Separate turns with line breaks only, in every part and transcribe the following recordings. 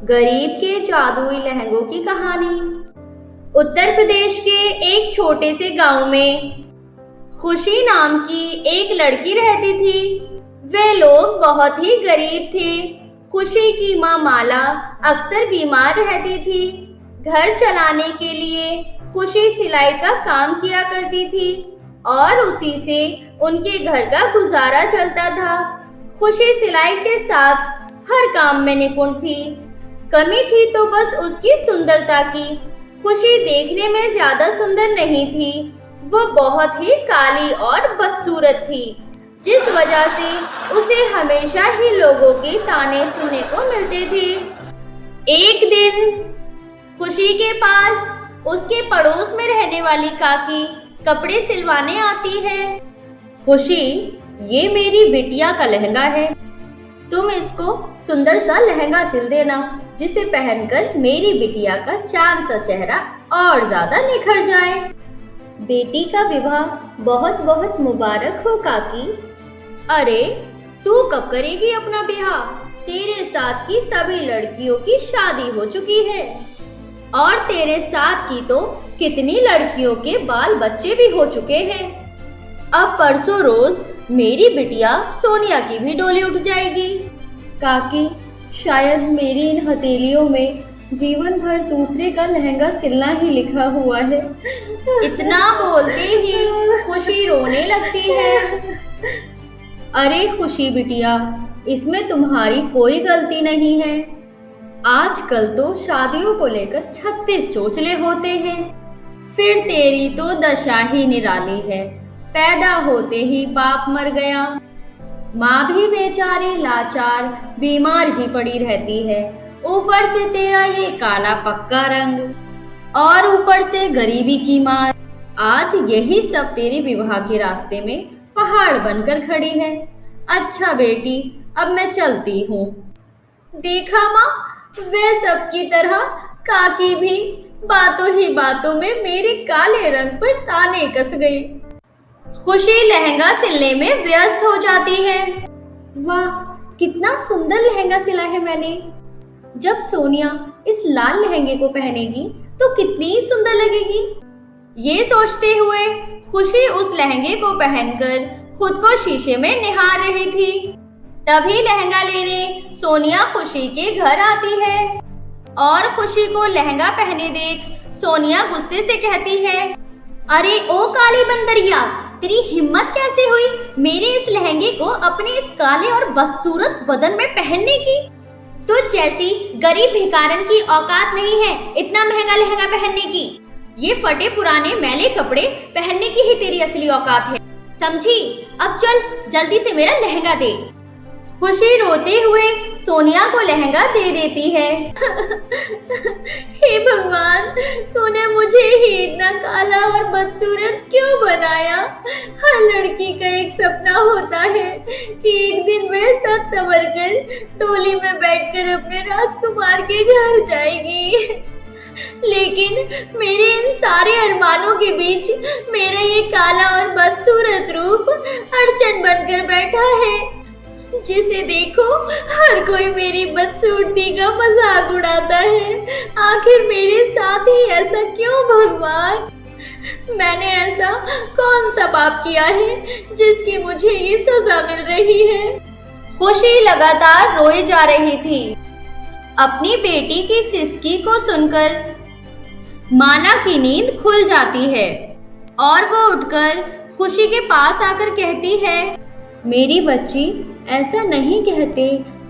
गरीब के जादुई लहंगों की कहानी। उत्तर प्रदेश के एक छोटे से गांव में खुशी नाम की एक लड़की रहती थी। वे लोग बहुत ही गरीब थे। खुशी की माँ माला अक्सर बीमार रहती थी। घर चलाने के लिए खुशी सिलाई का काम किया करती थी और उसी से उनके घर का गुजारा चलता था। खुशी सिलाई के साथ हर काम में निपुण थी। कमी थी तो बस उसकी सुंदरता की। खुशी देखने में ज्यादा सुंदर नहीं थी, वो बहुत ही काली और बदसूरत थी, जिस वजह से उसे हमेशा ही लोगों के ताने सुनने को मिलते थे। एक दिन खुशी के पास उसके पड़ोस में रहने वाली काकी कपड़े सिलवाने आती है। खुशी, ये मेरी बिटिया का लहंगा है, तुम इसको सुंदर सा लहंगा सिल देना, जिसे पहनकर मेरी बिटिया का चांद सा चेहरा और ज्यादा निखर जाए। बेटी का विवाह बहुत बहुत मुबारक हो काकी। अरे, तू कब करेगी अपना ब्याह? तेरे साथ की सभी लड़कियों की शादी हो चुकी है और तेरे साथ की तो कितनी लड़कियों के बाल बच्चे भी हो चुके हैं। अब परसों रोज मेरी बिटिया सोनिया की भी डोली उठ जाएगी। काकी, शायद मेरी इन हथेलियों में जीवन भर दूसरे का लहंगा सिलना ही लिखा हुआ है। इतना बोलते ही खुशी रोने लगती है। अरे खुशी बिटिया, इसमें तुम्हारी कोई गलती नहीं है। आजकल तो शादियों को लेकर 36 चोचले होते हैं। फिर तेरी तो दशा ही निराली है। पैदा होते ही बाप मर गया, माँ भी बेचारी लाचार बीमार ही पड़ी रहती है। ऊपर से तेरा ये काला पक्का रंग और ऊपर से गरीबी की मार। आज यही सब तेरे विवाह के रास्ते में पहाड़ बनकर खड़ी है। अच्छा बेटी, अब मैं चलती हूँ। देखा माँ, वे सब की तरह काकी भी बातों ही बातों में मेरे काले रंग पर ताने कस गई। खुशी लहंगा सिलने में व्यस्त हो जाती है। वाह, कितना सुंदर लहंगा सिला है मैंने। जब सोनिया इस लाल लहंगे को पहनेगी तो कितनी सुंदर लगेगी। ये सोचते हुए खुशी उस लहंगे को पहनकर खुद को शीशे में निहार रही थी। तभी लहंगा लेने सोनिया खुशी के घर आती है और खुशी को लहंगा पहने देख सोनिया गुस्से से कहती है, अरे ओ काली बंदरिया, तेरी हिम्मत कैसे हुई मेरे इस लहंगे को अपने इस काले और बदसूरत बदन में पहनने की? तुझ जैसी गरीब भिखारन की औकात नहीं है इतना महंगा लहंगा पहनने की। ये फटे पुराने मैले कपड़े पहनने की ही तेरी असली औकात है, समझी? अब चल जल्दी से मेरा लहंगा दे। खुशी रोते हुए सोनिया को लहंगा दे देती है। हे भगवान, तूने मुझे ही इतना काला और बदसूरत क्यों बनाया? हर लड़की का एक सपना होता है कि एक दिन वह सच संवर कर टोली में बैठकर अपने राजकुमार के घर जाएगी। लेकिन मेरे इन सारे अरमानों के बीच मेरा ये काला और बदसूरत रूप अड़चन बनकर बैठा है, जिसे देखो हर कोई मेरी बदसूरती का मजाक उड़ाता है। आखिर मेरे साथ ही ऐसा क्यों भगवान? मैंने ऐसा कौन सा पाप किया है जिसकी मुझे ये सजा मिल रही है? खुशी लगातार रोए जा रही थी। अपनी बेटी की सिसकी को सुनकर माला की नींद खुल जाती है और वो उठकर खुशी के पास आकर कहती है, मेरी बच्ची, ऐसा नहीं कहते,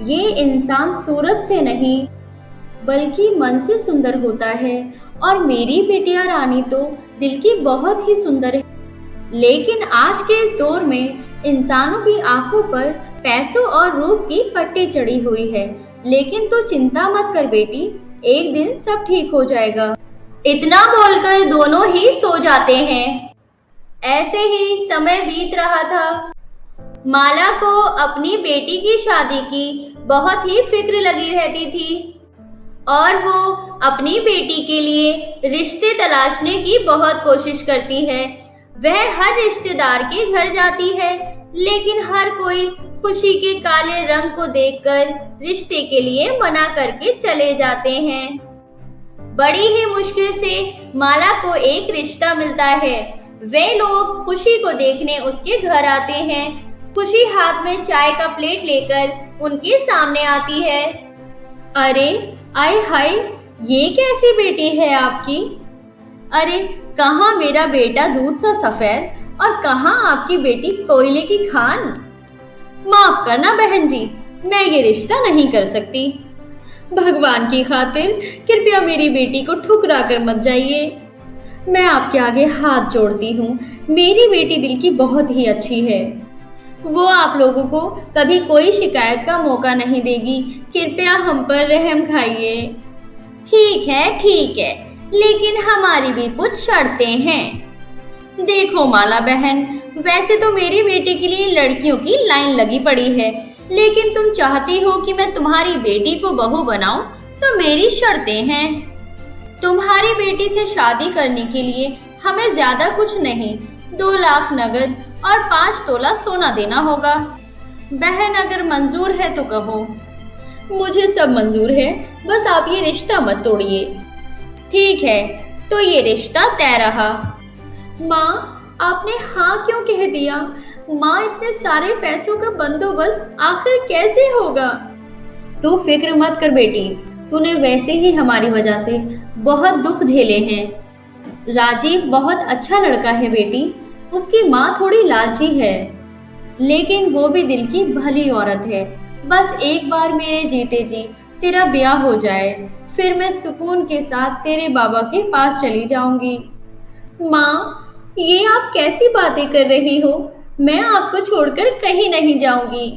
ये इंसान सूरत से नहीं बल्कि मन से सुंदर होता है और मेरी बिटिया रानी तो दिल की बहुत ही सुंदर है। लेकिन आज के इस दौर में इंसानों की आंखों पर पैसों और रूप की पट्टी चढ़ी हुई है। लेकिन तू चिंता मत कर बेटी, एक दिन सब ठीक हो जाएगा। इतना बोलकर दोनों ही सो जाते हैं। ऐसे ही समय बीत रहा था। माला को अपनी बेटी की शादी की बहुत ही फिक्र लगी रहती थी और वो अपनी बेटी के लिए रिश्ते तलाशने की बहुत कोशिश करती है। वह हर रिश्तेदार के घर जाती है, लेकिन हर कोई खुशी के काले रंग को देखकर रिश्ते के लिए मना करके चले जाते हैं। बड़ी ही मुश्किल से माला को एक रिश्ता मिलता है। वे लोग खुशी को देखने उसके घर आते हैं। खुशी हाथ में चाय का प्लेट लेकर उनके सामने आती है। अरे आय हाय, ये कैसी बेटी है आपकी? अरे कहाँ मेरा बेटा दूध सा सफेद और कहाँ आपकी बेटी कोयले की खान। माफ करना बहन जी, मैं ये रिश्ता नहीं कर सकती। भगवान की खातिर कृपया मेरी बेटी को ठुकरा कर मत जाइए। मैं आपके आगे हाथ जोड़ती हूँ। मेरी बेटी दिल की बहुत ही अच्छी है। वो आप लोगों को कभी कोई शिकायत का मौका नहीं देगी। कृपया हम पर रहम खाइए। ठीक है, लेकिन हमारी भी कुछ शर्तें हैं। देखो माला बहन, वैसे तो मेरी बेटी के लिए लड़कियों की लाइन लगी पड़ी है, लेकिन तुम चाहती हो कि मैं तुम्हारी बेटी को बहू बनाऊं, तो मेरी शर्तें हैं। तुम्हारी बेटी से शादी करने के लिए हमें ज्यादा कुछ नहीं, 2 लाख नगद और 5 तोला सोना देना होगा। बहन अगर मंजूर है तो कहो। मुझे सब मंजूर है, बस आप ये रिश्ता मत तोड़िए। ठीक है, तो ये रिश्ता तय रहा। माँ, आपने हाँ क्यों कह दिया? माँ, इतने सारे पैसों का बंदोबस्त आखिर कैसे होगा? तू फिक्र मत कर बेटी, तूने वैसे ही हमारी वजह से बहुत दुख झेले हैं। राजीव बहुत अच्छा लड़का है बेटी, उसकी माँ थोड़ी लालची है, लेकिन वो भी दिल की भली औरत है। बस एक बार मेरे जीते जी तेरा ब्याह हो जाए, फिर मैं सुकून के साथ तेरे बाबा के पास चली जाऊंगी। माँ, ये आप कैसी बातें कर रही हो? मैं आपको छोड़कर कहीं नहीं जाऊंगी।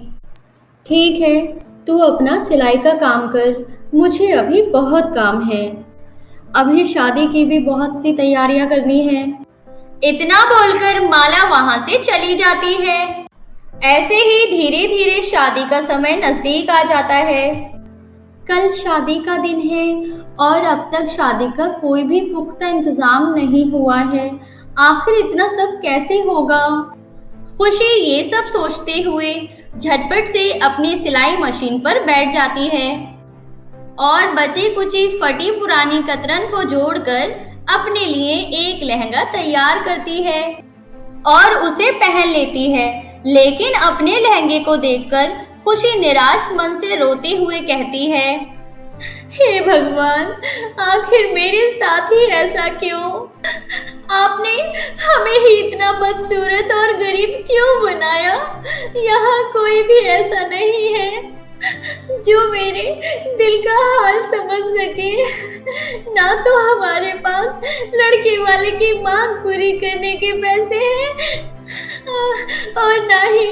ठीक है, तू अपना सिलाई का काम कर, मुझे अभी बहुत काम है। अभी शादी की भी बहुत सी तैयारियां करनी है। इतना बोलकर माला वहां से चली जाती है। ऐसे ही धीरे धीरे शादी का समय नजदीक आ जाता है। कल शादी का दिन है और अब तक शादी का कोई भी पुख्ता इंतजाम नहीं हुआ है। आखिर इतना सब कैसे होगा? खुशी ये सब सोचते हुए झटपट से अपनी सिलाई मशीन पर बैठ जाती है और बची कुची फटी पुरानी कतरन को जोड़कर अपने लिए एक लहंगा तैयार करती है और उसे पहन लेती है। लेकिन अपने लहंगे को देखकर खुशी निराश मन से रोते हुए कहती है, हे भगवान, आखिर मेरे साथ ही ऐसा क्यों? आपने हमें ही इतना बदसूरत और गरीब क्यों बनाया? यहाँ कोई भी ऐसा नहीं है जो मेरे दिल का हाल समझ सके। ना तो हमारे पास लड़के वाले की मांग पूरी करने के पैसे हैं और ना ही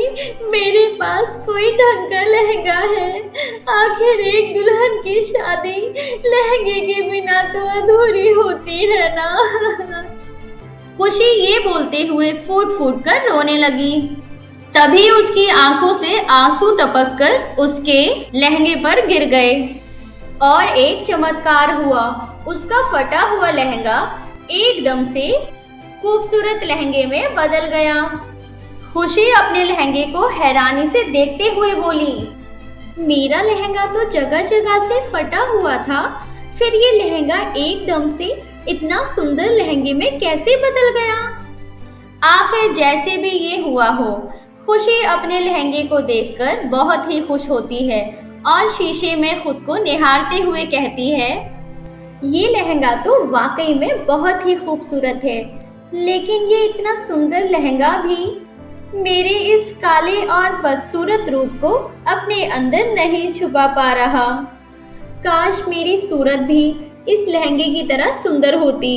मेरे पास कोई ढंग का लहंगा है। आखिर एक दुल्हन की शादी लहंगे के बिना तो अधूरी होती है ना। खुशी ये बोलते हुए फूट फूट कर रोने लगी। तभी उसकी आंखों से आंसू टपक कर उसके लहंगे पर गिर गए और एक चमत्कार हुआ। उसका फटा हुआ लहंगा एकदम से खूबसूरत लहंगे में बदल गया। खुशी अपने लहंगे को हैरानी से देखते हुए बोली, मेरा लहंगा तो जगह जगह से फटा हुआ था, फिर ये लहंगा एकदम से इतना सुंदर लहंगे में कैसे बदल गया? आखिर जैसे भी ये हुआ हो, खुशी अपने लहंगे को देखकर बहुत ही खुश होती है और शीशे में खुद को निहारते हुए कहती है, ये लहंगा तो वाकई में बहुत ही खूबसूरत है, लेकिन ये इतना सुंदर लहंगा भी मेरे इस काले और बदसूरत रूप को अपने अंदर नहीं छुपा पा रहा। काश मेरी सूरत भी इस लहंगे की तरह सुंदर होती।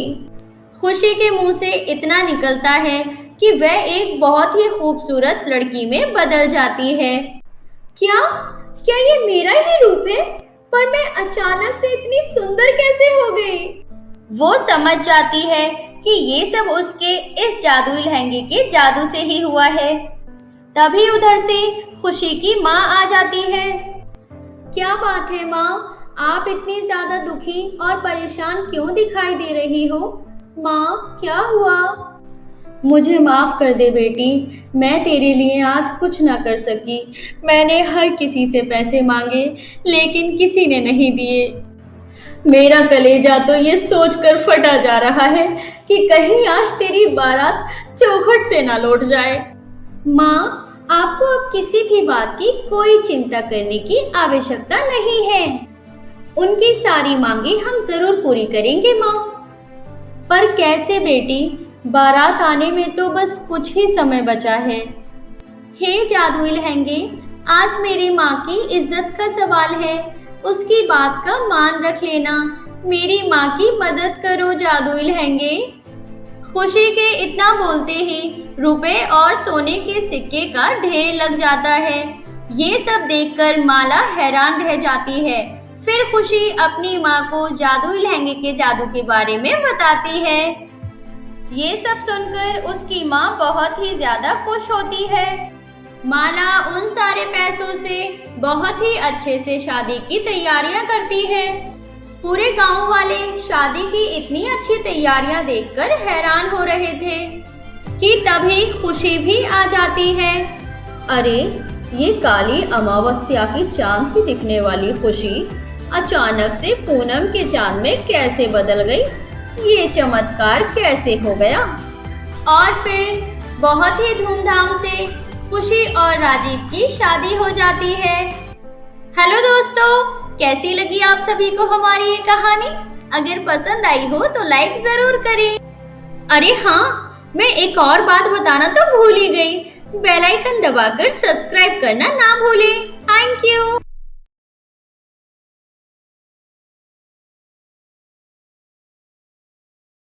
खुशी के मुंह से इतना निकलता है कि वह एक बहुत ही खूबसूरत लड़की में बदल जाती है। क्या क्या ये मेरा ही रूप है? पर मैं अचानक से इतनी सुंदर कैसे हो गई? वो समझ जाती है कि ये सब उसके इस जादुई लहंगे के जादू से ही हुआ है। तभी उधर से खुशी की माँ आ जाती है। क्या बात है माँ, आप इतनी ज्यादा दुखी और परेशान क्यों दिखाई दे रही हो? माँ, क्या हुआ? मुझे माफ कर दे बेटी, मैं तेरे लिए आज कुछ ना कर सकी। मैंने हर किसी से पैसे मांगे लेकिन किसी ने नहीं दिए। मेरा कलेजा तो ये सोचकर फटा जा रहा है कि कहीं आज तेरी बारात चौखट से ना लौट जाए। माँ, आपको अब किसी भी बात की कोई चिंता करने की आवश्यकता नहीं है। उनकी सारी मांगे हम जरूर पूरी करेंगे माँ। पर कैसे बेटी, बारात आने में तो बस कुछ ही समय बचा है। हे जादुई लहंगे, आज मेरी माँ की इज्जत का सवाल है, उसकी बात का मान रख लेना। मेरी माँ की मदद करो जादुई लहंगे। खुशी के इतना बोलते ही रुपए और सोने के सिक्के का ढेर लग जाता है। ये सब देखकर माला हैरान रह जाती है। फिर खुशी अपनी माँ को जादुई लहंगे के जादू के बारे में बताती है। ये सब सुनकर उसकी माँ बहुत ही ज्यादा खुश होती है। माला उन सारे पैसों से बहुत ही अच्छे से शादी की तैयारियां करती है। पूरे गांव वाले शादी की इतनी अच्छी तैयारियां देखकर हैरान हो रहे थे कि तभी खुशी भी आ जाती है। अरे, ये काली अमावस्या की चांद सी दिखने वाली खुशी अचानक से पूनम के चांद में कैसे बदल गई? ये चमत्कार कैसे हो गया? और फिर बहुत ही धूमधाम से खुशी और राजीव की शादी हो जाती है। हेलो दोस्तों, कैसी लगी आप सभी को हमारी ये कहानी? अगर पसंद आई हो तो लाइक जरूर करें। अरे हाँ, मैं एक और बात बताना तो भूल ही गई, बेल आइकन दबाकर सब्सक्राइब करना ना भूलें। Thank you.